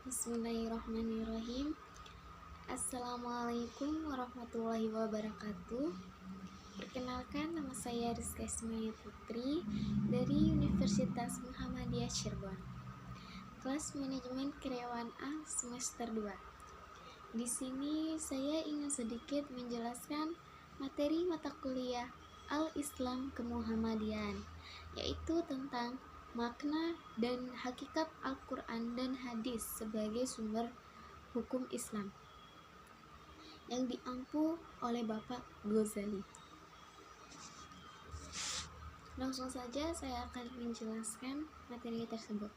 Bismillahirrahmanirrahim. Assalamualaikum warahmatullahi wabarakatuh. Perkenalkan, nama saya Rizka Ismail Putri dari Universitas Muhammadiyah Cirebon, kelas manajemen karyawan A semester 2. Di sini saya ingin sedikit menjelaskan materi mata kuliah Al-Islam Kemuhammadiyan, yaitu tentang makna dan hakikat Al-Quran dan hadis sebagai sumber hukum Islam yang diampu oleh Bapak Ghazali. Langsung saja saya akan menjelaskan materi tersebut,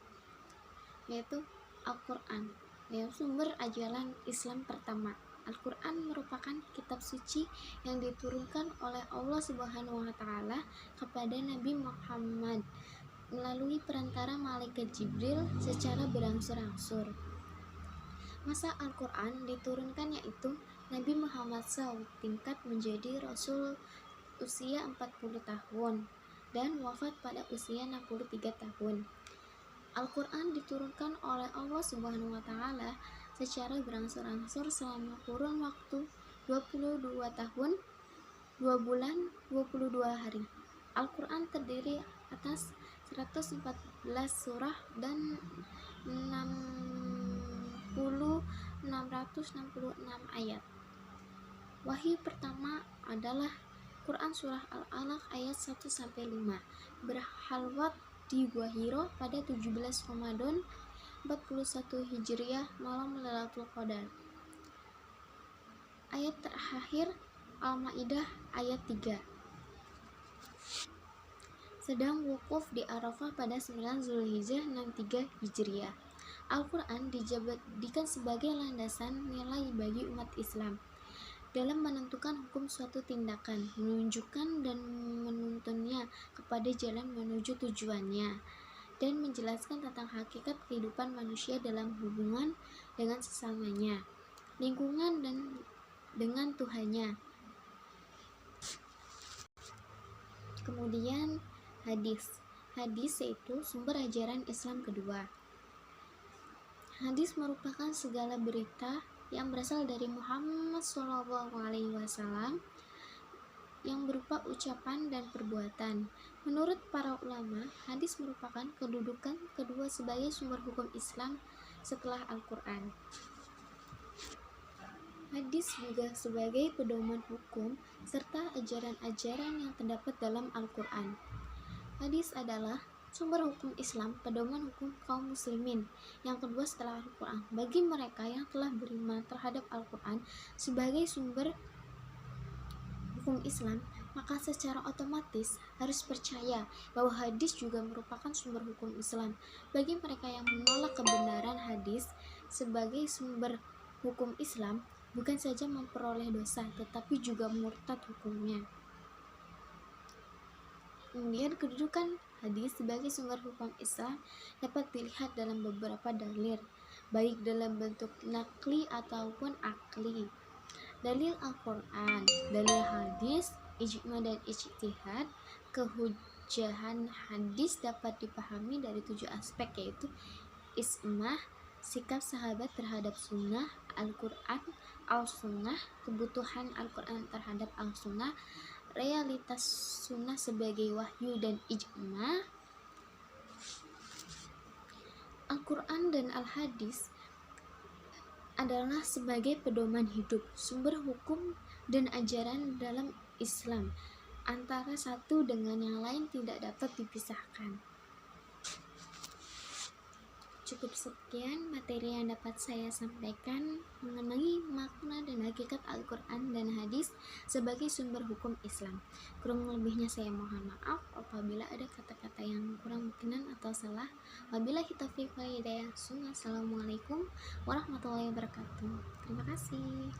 yaitu Al-Quran, yaitu sumber ajaran Islam pertama. Al-Quran merupakan kitab suci yang diturunkan oleh Allah Subhanahu wa Ta'ala kepada Nabi Muhammad melalui perantara malaikat Jibril secara berangsur-angsur. Masa Al-Quran diturunkan yaitu Nabi Muhammad SAW tingkat menjadi Rasul usia 40 tahun dan wafat pada usia 63 tahun. Al-Quran diturunkan oleh Allah Subhanahu wa Ta'ala secara berangsur-angsur selama kurun waktu 22 tahun, 2 bulan, 22 hari. Al-Quran terdiri atas 114 surah dan 666 ayat. Wahyu pertama adalah Quran surah Al-Alaq ayat 1-5, berhalwat di Gua Hiro pada 17 Ramadan 41 Hijriah malam Lailatul Qadar. Ayat terakhir Al-Maidah ayat 3. Sedang wukuf di Arafah pada 9 Zulhijjah 63 Hijriah. Al-Quran dijadikan sebagai landasan nilai bagi umat Islam dalam menentukan hukum suatu tindakan, menunjukkan dan menuntunnya kepada jalan menuju tujuannya, dan menjelaskan tentang hakikat kehidupan manusia dalam hubungan dengan sesamanya, lingkungan, dan dengan Tuhannya. Kemudian hadis yaitu sumber ajaran Islam kedua. Hadis merupakan segala berita yang berasal dari Muhammad SAW yang berupa ucapan dan perbuatan. Menurut para ulama, hadis merupakan kedudukan kedua sebagai sumber hukum Islam setelah Al-Quran. Hadis juga sebagai pedoman hukum serta ajaran-ajaran yang terdapat dalam Al-Quran. Hadis adalah sumber hukum Islam, pedoman hukum kaum muslimin yang kedua setelah Al-Quran. Bagi mereka yang telah beriman terhadap Al-Quran sebagai sumber hukum Islam, maka secara otomatis harus percaya bahwa hadis juga merupakan sumber hukum Islam. Bagi mereka yang menolak kebenaran hadis sebagai sumber hukum Islam, bukan saja memperoleh dosa, tetapi juga murtad hukumnya. Kemudian kedudukan hadis sebagai sumber hukum Islam dapat dilihat dalam beberapa dalil, baik dalam bentuk nakli ataupun akli. Dalil Al-Quran, dalil hadis, ijma dan ijtihad. Kehujahan hadis dapat dipahami dari 7 aspek, yaitu ismah, sikap sahabat terhadap sunnah Al-Quran, al-sunnah, kebutuhan Al-Quran terhadap al-sunnah, realitas sunnah sebagai wahyu dan ijma. Al-Quran dan al-hadis adalah sebagai pedoman hidup, sumber hukum dan ajaran dalam Islam. Antara satu dengan yang lain tidak dapat dipisahkan. Cukup sekian materi yang dapat saya sampaikan mengenai makna dan hakikat Al-Quran dan hadis sebagai sumber hukum Islam. Kurang lebihnya saya mohon maaf apabila ada kata-kata yang kurang berkenan atau salah. Wabillahi taufiq wal hidayah. Assalamualaikum warahmatullahi wabarakatuh. Terima kasih.